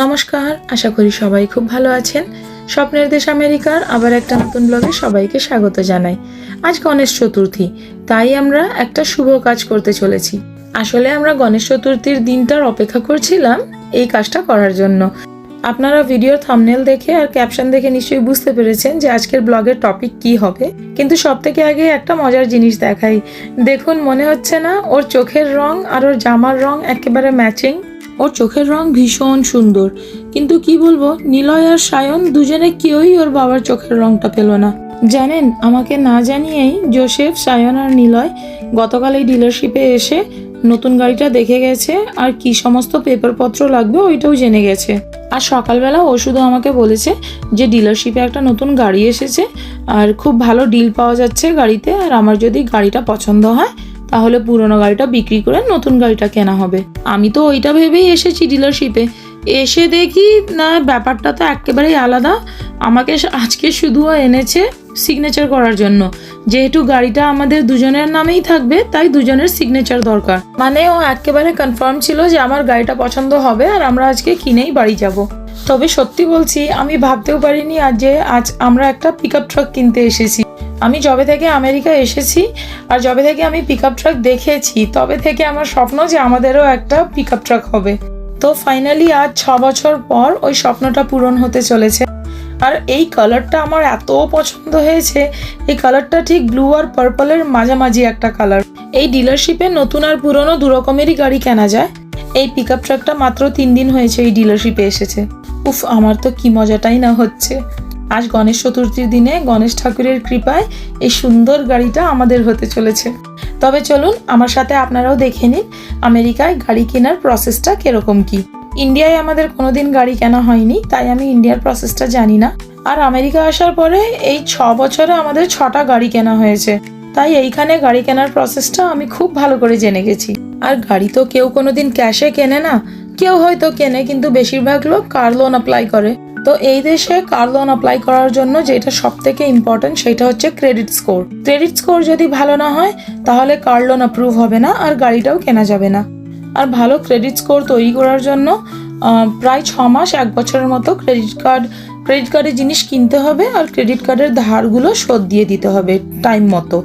নমস্কার, আশা করি সবাই খুব ভালো আছেন। স্বপ্নের দেশ আমেরিকার আবার একটা নতুন ব্লগে সবাইকে স্বাগত জানাই। আজ গণেশ চতুর্থী, তাই আমরা একটা শুভ কাজ করতে চলেছি। আসলে আমরা গণেশ চতুর্থীর দিনটার অপেক্ষা করছিলাম এই কাজটা করার জন্য। আপনারা ভিডিওর থাম্বনেল দেখে আর ক্যাপশন দেখে নিশ্চয়ই বুঝতে পেরেছেন যে আজকের ব্লগের টপিক কি হবে। কিন্তু সব থেকে আগে একটা মজার জিনিস দেখাই। দেখুন, মনে হচ্ছে না ওর চোখের রং আর ওর জামার রং একেবারে ম্যাচিং। ওর চোখের রং ভীষণ সুন্দর, কিন্তু কি বলবো, নিলয় আর সায়ন দুজনে কেউই ওর বাবার চোখের রংটা পেল না। জানেন, আমাকে না জানিয়েই জোসেফ, সায়ন আর নিলয় গতকাল এই ডিলারশিপে এসে নতুন গাড়িটা দেখে গেছে আর কি সমস্ত পেপারপত্র লাগবে ওইটাও জেনে গেছে। আর সকালবেলা ও শুধু আমাকে বলেছে যে ডিলারশিপে একটা নতুন গাড়ি এসেছে আর খুব ভালো ডিল পাওয়া যাচ্ছে গাড়িতে, আর আমার যদি গাড়িটা পছন্দ হয় তাহলে পুরোনো গাড়িটা বিক্রি করে নতুন গাড়িটা কেনা হবে। আমি তো ওইটা ভেবেই এসেছি ডিলারশিপে, এসে দেখি না ব্যাপারটা তো একেবারেই আলাদা। আমাকে আজকে শুধু এনেছে সিগনেচার করার জন্য। যেহেতু গাড়িটা আমাদের দুজনের নামেই থাকবে তাই দুজনের সিগনেচার দরকার। মানে ও একেবারে কনফার্ম ছিল যে আমার গাড়িটা পছন্দ হবে আর আমরা আজকে কিনেই বাড়ি যাব। তবে সত্যি বলছি, আমি ভাবতেও পারিনি আজ আমরা একটা পিকআপ ট্রাক কিনতে এসেছি। আমি যবে থেকে আমেরিকা এসেছি আর যবে থেকে আমি পিকআপ ট্রাক দেখেছি তবে থেকে আমার স্বপ্ন যে আমাদেরও একটা পিকআপ ট্রাক হবে। তো ফাইনালি আজ 6 বছর পর ওই স্বপ্নটা পূরণ হতে চলেছে। আর এই কালারটা আমার এত পছন্দ হয়েছে। এই কালারটা ঠিক ব্লু আর পার্পলের মাঝামাঝি একটা কালার। এই ডিলারশিপে নতুন আর পুরনো দু রকমেরই গাড়ি কেনা যায়। এই পিকআপ ট্রাকটা মাত্র 3 দিন হয়েছে এই ডিলারশিপে এসেছে। উফ, আমার তো কি মজাটাই না হচ্ছে। আজ গণেশ চতুর্থীর দিনে গণেশ ঠাকুরের কৃপায় এই সুন্দর গাড়িটা আমাদের হতে চলেছে। তবে চলুন আমার সাথে আপনারাও দেখে নিন আমেরিকায় গাড়ি কেনার প্রসেসটা কিরকম কি। ইন্ডিয়ায় আমাদের কোনোদিন গাড়ি কেনা হয়নি, তাই আমি ইন্ডিয়ার প্রসেসটা জানি না। আর আমেরিকা আসার পরে এই 6 বছরে আমাদের 6টা গাড়ি কেনা হয়েছে, তাই এইখানে গাড়ি কেনার প্রসেসটা আমি খুব ভালো করে জেনে গেছি। আর গাড়ি তো কেউ কোনোদিন ক্যাশে কেনে না, কেউ হয়তো কেনে, কিন্তু বেশিরভাগ লোক কার লোন অ্যাপ্লাই করে। তো এই দেশে কার লোন অ্যাপ্লাই করার জন্য যেটা সব থেকে ইম্পর্টেন্ট সেটা হচ্ছে ক্রেডিট স্কোর। ক্রেডিট স্কোর যদি ভালো না হয় তাহলে কার লোন অ্যাপ্রুভ হবে না আর গাড়িটাও কেনা যাবে না। আর ভালো ক্রেডিট স্কোর তৈরি করার জন্য প্রায় 6 মাস 1 বছরের মতো ক্রেডিট কার্ডের জিনিস কিনতে হবে আর ক্রেডিট কার্ডের ধারগুলো শোধ দিয়ে দিতে হবে টাইম মতো।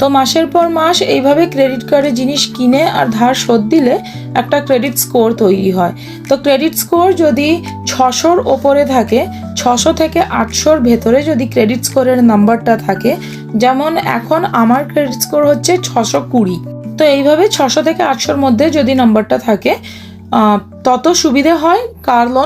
তো মাসের পর মাস এইভাবে ক্রেডিট কার্ডের জিনিস কিনে আর ধার শোধ দিলে একটা ক্রেডিট স্কোর তৈরি হয়। তো ক্রেডিট স্কোর যদি 600-র ওপরে থাকে, 600 থেকে 800-র ভেতরে যদি ক্রেডিট স্কোরের নাম্বারটা থাকে, যেমন এখন আমার ক্রেডিট স্কোর হচ্ছে 620। তো এইভাবে 600 থেকে 800-র মধ্যে যদি নাম্বারটা থাকে তত সুবিধে হয় কার লোন